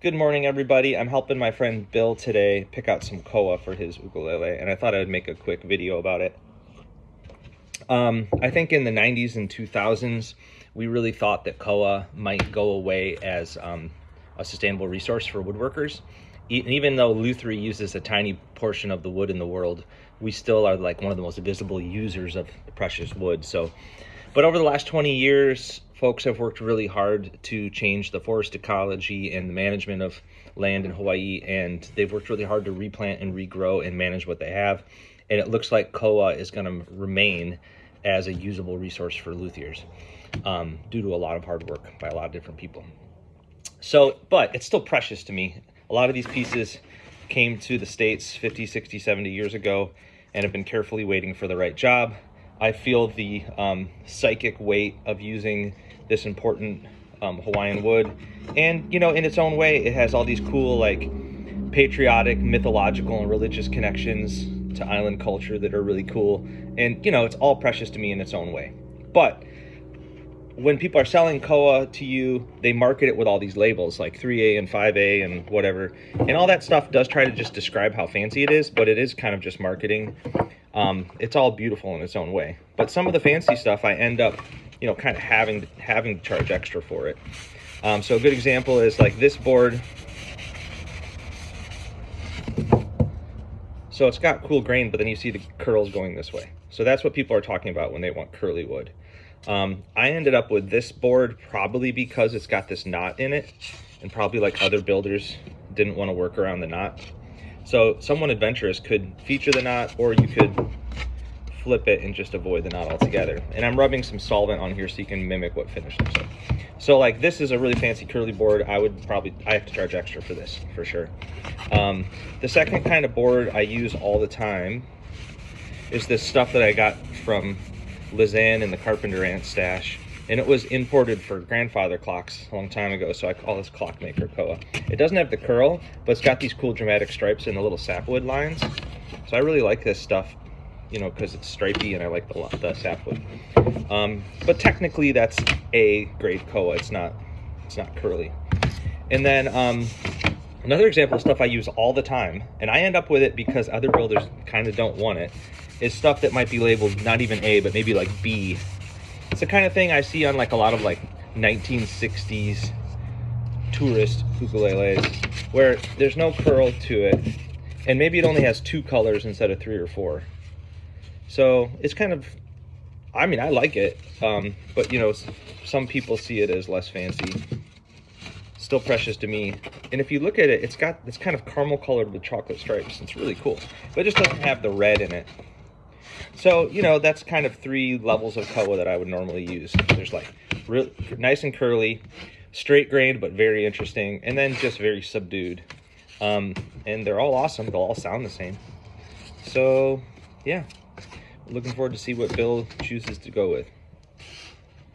Good morning, everybody. I'm helping my friend Bill today pick out some koa for his ukulele, and I thought I'd make a quick video about it. I think in the 90s and 2000s, we really thought that koa might go away as a sustainable resource for woodworkers. Even though Luthrie uses a tiny portion of the wood in the world, we still are like one of the most visible users of precious wood. But over the last 20 years, folks have worked really hard to change the forest ecology and the management of land in Hawaii, and they've worked really hard to replant and regrow and manage what they have. And it looks like koa is going to remain as a usable resource for luthiers due to a lot of hard work by a lot of different people. But it's still precious to me. A lot of these pieces came to the States 50, 60, 70 years ago and have been carefully waiting for the right job. I feel the psychic weight of using this important Hawaiian wood. And, you know, in its own way, it has all these cool, like, patriotic, mythological, and religious connections to island culture that are really cool. And, you know, it's all precious to me in its own way. But when people are selling koa to you, they market it with all these labels like 3A and 5A and whatever. And all that stuff does try to just describe how fancy it is, but it is kind of just marketing. It's all beautiful in its own way. But some of the fancy stuff I end up, you know, kind of having to charge extra for it. So a good example is like this board. So it's got cool grain, but then you see the curls going this way. So that's what people are talking about when they want curly wood. I ended up with this board probably because it's got this knot in it, and probably like other builders didn't want to work around the knot. So someone adventurous could feature the knot, or you could flip it and just avoid the knot altogether. And I'm rubbing some solvent on here so you can mimic what finish looks like. So like this is a really fancy curly board. I have to charge extra for this for sure. The second kind of board I use all the time is this stuff that I got from Lizanne in the Carpenter Ant stash, and it was imported for grandfather clocks a long time ago, so I call this clockmaker koa. It doesn't have the curl, but it's got these cool dramatic stripes and the little sapwood lines. So I really like this stuff, you know, because it's stripy and I like the sapwood. But technically that's a grade koa. It's not curly. And then another example of stuff I use all the time, and I end up with it because other builders kind of don't want it, is stuff that might be labeled not even A, but maybe like B. It's the kind of thing I see on like a lot of like 1960s tourist ukuleles where there's no curl to it, and maybe it only has 2 colors instead of 3 or 4. So it's kind of, I mean, I like it, but you know, some people see it as less fancy. Still precious to me. And if you look at it, it's kind of caramel colored with chocolate stripes. It's really cool, but it just doesn't have the red in it. So, you know, that's kind of 3 levels of koa that I would normally use. There's like real nice and curly, straight grained, but very interesting, and then just very subdued. And they're all awesome. They'll all sound the same. So, yeah, looking forward to see what Bill chooses to go with.